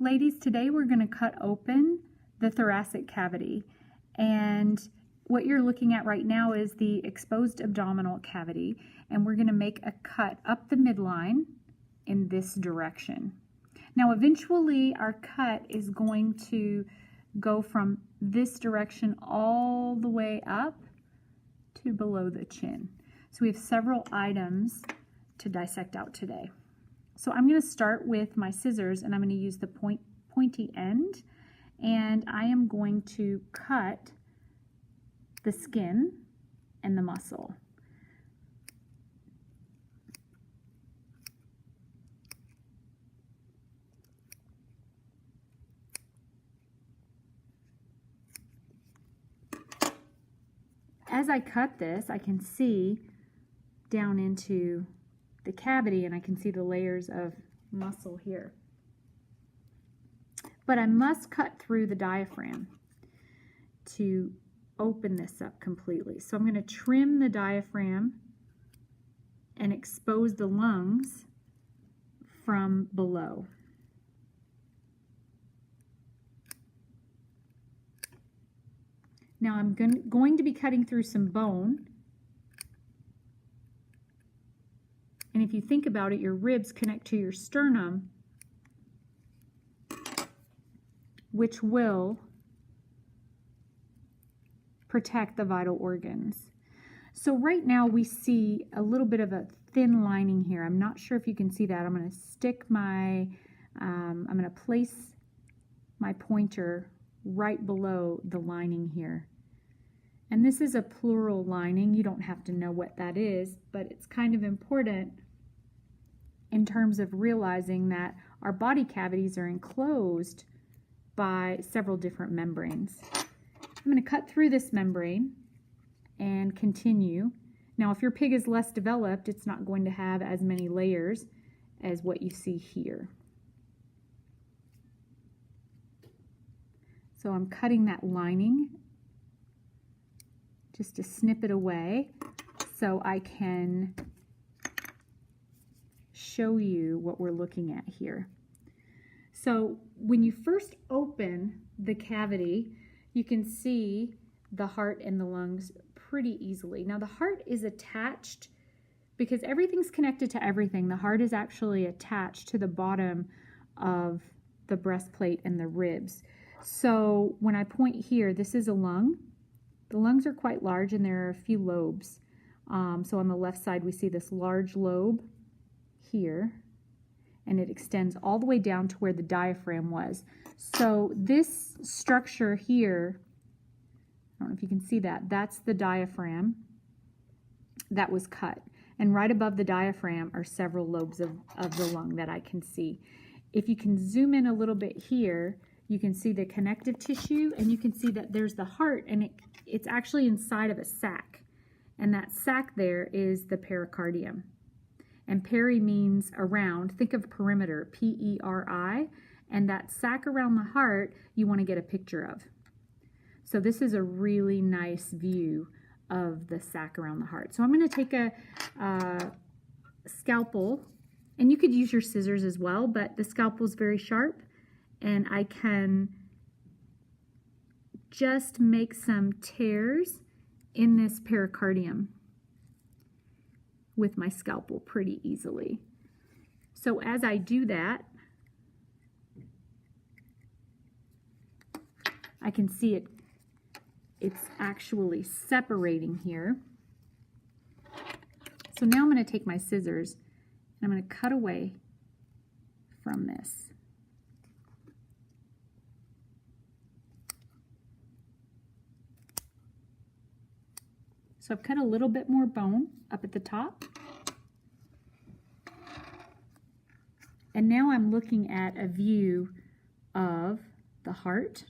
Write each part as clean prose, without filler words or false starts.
Ladies, today we're going to cut open the thoracic cavity, and what you're looking at right now is the exposed abdominal cavity, and we're going to make a cut up the midline in this direction. Now eventually our cut is going to go from this direction all the way up to below the chin. So we have several items to dissect out today. So I'm going to start with my scissors, and I'm going to use the pointy end, and I am going to cut the skin and the muscle. As I cut this, I can see down into the cavity, and I can see the layers of muscle here. But I must cut through the diaphragm to open this up completely. So I'm going to trim the diaphragm and expose the lungs from below. Now I'm going to be cutting through some bone. And if you think about it, your ribs connect to your sternum, which will protect the vital organs. So right now we see a little bit of a thin lining here. I'm not sure if you can see that. I'm going to stick my, I'm going to place my pointer right below the lining here. And this is a pleural lining. You don't have to know what that is, but it's kind of important in terms of realizing that our body cavities are enclosed by several different membranes. I'm going to cut through this membrane and continue. Now, if your pig is less developed, it's not going to have as many layers as what you see here. So I'm cutting that lining just to snip it away so I can show you what we're looking at here. So when you first open the cavity, you can see the heart and the lungs pretty easily. Now the heart is attached because everything's connected to everything. The heart is actually attached to the bottom of the breastplate and the ribs. So when I point here, this is a lung. The lungs are quite large and there are a few lobes. So on the left side we see this large lobe here, and it extends all the way down to where the diaphragm was. So this structure here, I don't know if you can see that, that's the diaphragm that was cut. And right above the diaphragm are several lobes of the lung that I can see. If you can zoom in a little bit here, you can see the connective tissue, and you can see that there's the heart, and it's actually inside of a sac. And that sac there is the pericardium. And peri means around. Think of perimeter, P-E-R-I. And that sac around the heart, you want to get a picture of. So this is a really nice view of the sac around the heart. So I'm going to take a scalpel, and you could use your scissors as well, but the scalpel is very sharp, and I can just make some tears in this pericardium with my scalpel pretty easily. So as I do that, I can see it's actually separating here. So now I'm going to take my scissors and I'm going to cut away from this. So I've cut a little bit more bone up at the top. And now I'm looking at a view of the heart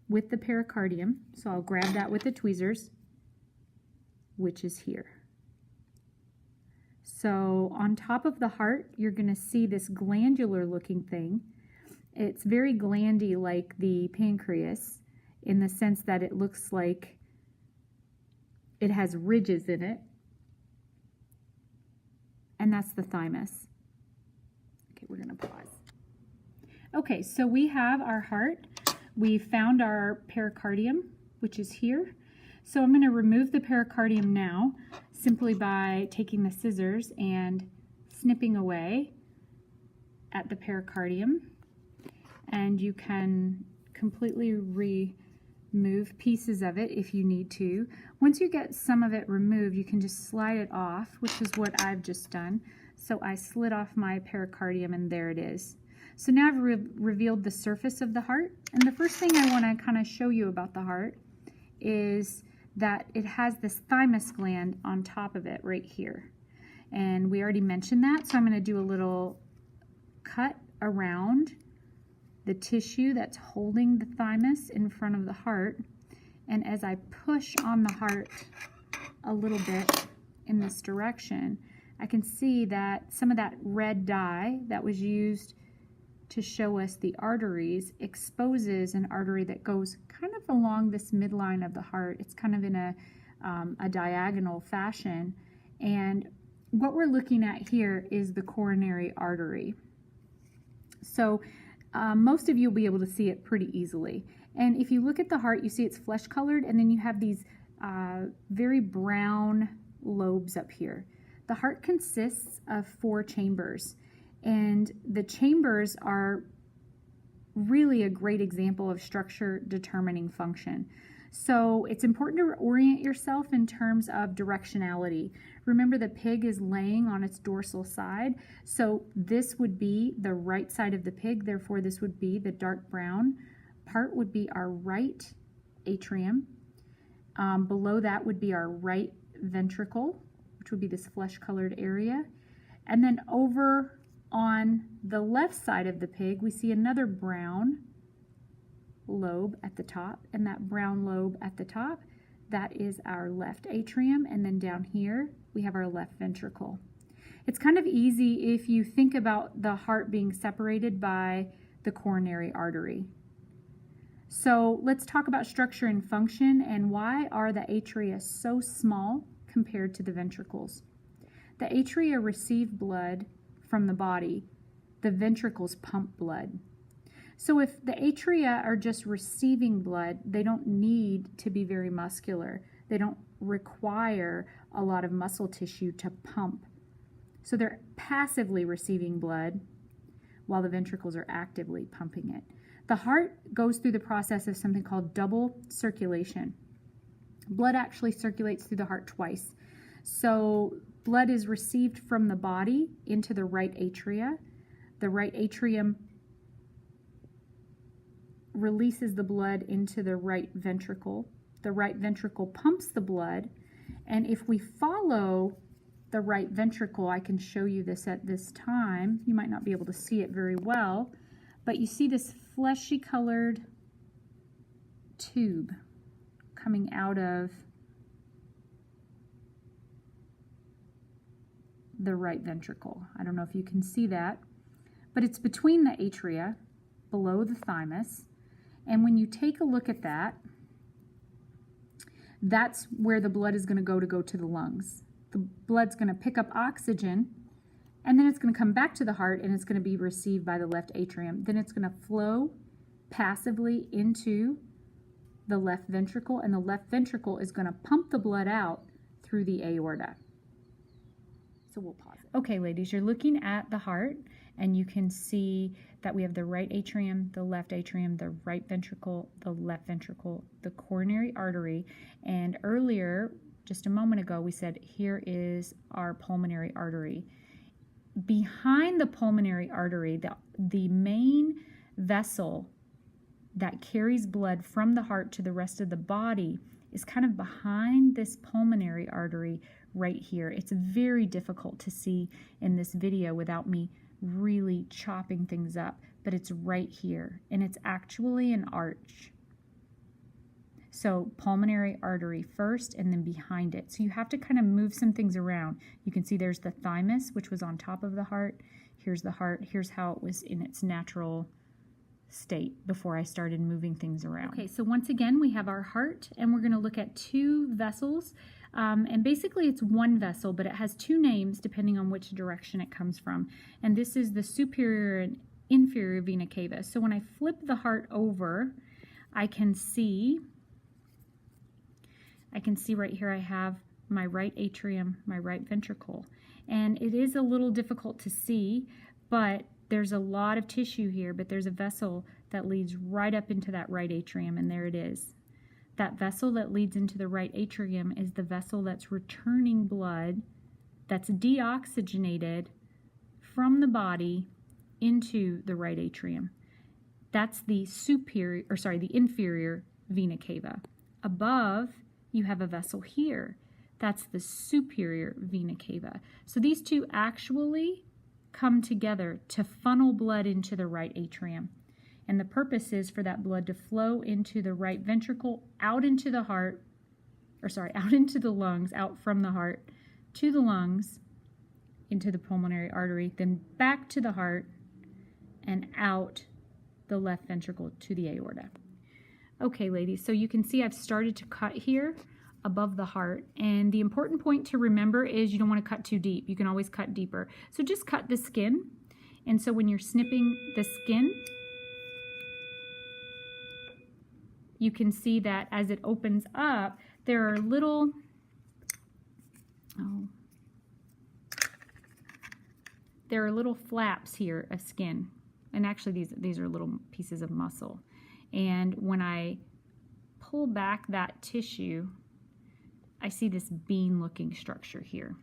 with the pericardium. So I'll grab that with the tweezers, which is here. So on top of the heart, you're going to see this glandular looking thing. It's very glandy like the pancreas in the sense that it looks like it has ridges in it, and that's the thymus. Okay, we're going to pause. Okay, so we have our heart. We found our pericardium, which is here. So I'm going to remove the pericardium now simply by taking the scissors and snipping away at the pericardium. And you can completely remove pieces of it if you need to. Once you get some of it removed, you can just slide it off, which is what I've just done. So I slid off my pericardium and there it is. So now I've revealed the surface of the heart. And the first thing I want to kind of show you about the heart is that it has this thymus gland on top of it right here. And we already mentioned that, so I'm going to do a little cut around the tissue that's holding the thymus in front of the heart. And as I push on the heart a little bit in this direction, I can see that some of that red dye that was used to show us the arteries exposes an artery that goes kind of along this midline of the heart. It's kind of in a diagonal fashion. And what we're looking at here is the coronary artery. So most of you will be able to see it pretty easily. And if you look at the heart, you see it's flesh colored, and then you have these very brown lobes up here. The heart consists of 4 chambers. And the chambers are really a great example of structure determining function. So it's important to orient yourself in terms of directionality. Remember, the pig is laying on its dorsal side. So this would be the right side of the pig. Therefore, this would be the dark brown part would be our right atrium. Below that would be our right ventricle, which would be this flesh-colored area. And then over on the left side of the pig, we see another brown lobe at the top, and that brown lobe at the top, that is our left atrium, and then down here we have our left ventricle. It's kind of easy if you think about the heart being separated by the coronary artery. So let's talk about structure and function, and why are the atria so small compared to the ventricles? The atria receive blood from the body. The ventricles pump blood. So if the atria are just receiving blood, they don't need to be very muscular. They don't require a lot of muscle tissue to pump. So they're passively receiving blood while the ventricles are actively pumping it. The heart goes through the process of something called double circulation. Blood actually circulates through the heart twice. So blood is received from the body into the right atria. The right atrium releases the blood into the right ventricle. The right ventricle pumps the blood. And if we follow the right ventricle, I can show you this at this time. You might not be able to see it very well, but you see this fleshy colored tube coming out of the right ventricle. I don't know if you can see that, but it's between the atria, below the thymus. And when you take a look at that, that's where the blood is going to go to the lungs. The blood's going to pick up oxygen, and then it's going to come back to the heart, and it's going to be received by the left atrium. Then it's going to flow passively into the left ventricle, and the left ventricle is going to pump the blood out through the aorta. So we'll pause it. Okay, ladies, you're looking at the heart, and you can see that we have the right atrium, the left atrium, the right ventricle, the left ventricle, the coronary artery, and earlier, just a moment ago, we said here is our pulmonary artery. Behind the pulmonary artery, the main vessel that carries blood from the heart to the rest of the body is kind of behind this pulmonary artery right here. It's very difficult to see in this video without me really chopping things up, but it's right here, and it's actually an arch. So pulmonary artery first and then behind it. So you have to kind of move some things around. You can see there's the thymus, which was on top of the heart. Here's the heart. Here's how it was in its natural state before I started moving things around. Okay, so once again, we have our heart, and we're going to look at 2 vessels. And basically it's one vessel, but it has 2 names depending on which direction it comes from. And this is the superior and inferior vena cava. So when I flip the heart over, I can see right here I have my right atrium, my right ventricle. And it is a little difficult to see, but there's a lot of tissue here, but there's a vessel that leads right up into that right atrium, and there it is. That vessel that leads into the right atrium is the vessel that's returning blood that's deoxygenated from the body into the right atrium. That's the inferior vena cava. Above, you have a vessel here. That's the superior vena cava. So these two actually come together to funnel blood into the right atrium. And the purpose is for that blood to flow into the right ventricle, out into the heart, out into the lungs, out from the heart to the lungs, into the pulmonary artery, then back to the heart, and out the left ventricle to the aorta. Okay, ladies, so you can see I've started to cut here above the heart, and the important point to remember is you don't want to cut too deep. You can always cut deeper. So just cut the skin, and so when you're snipping the skin, you can see that as it opens up, there are little, there are little flaps here of skin. And actually these are little pieces of muscle. And when I pull back that tissue, I see this bean-looking structure here.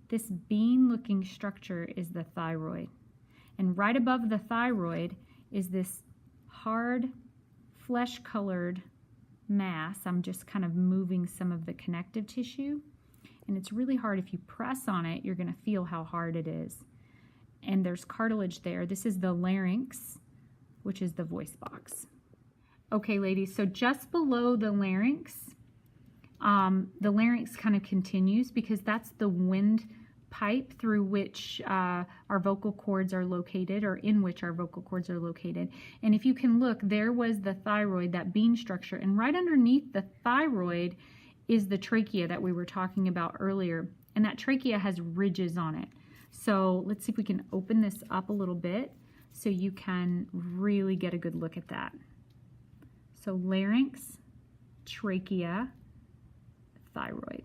This bean-looking structure is the thyroid. And right above the thyroid is this hard, flesh-colored mass. I'm just kind of moving some of the connective tissue. And it's really hard. If you press on it, you're going to feel how hard it is. And there's cartilage there. This is the larynx, which is the voice box. Okay, ladies, so just below the larynx kind of continues because that's the wind pipe through which our vocal cords are located, or in which our vocal cords are located. And if you can look, there was the thyroid, that bean structure, and right underneath the thyroid is the trachea that we were talking about earlier. And that trachea has ridges on it. So let's see if we can open this up a little bit so you can really get a good look at that. So larynx, trachea, thyroid.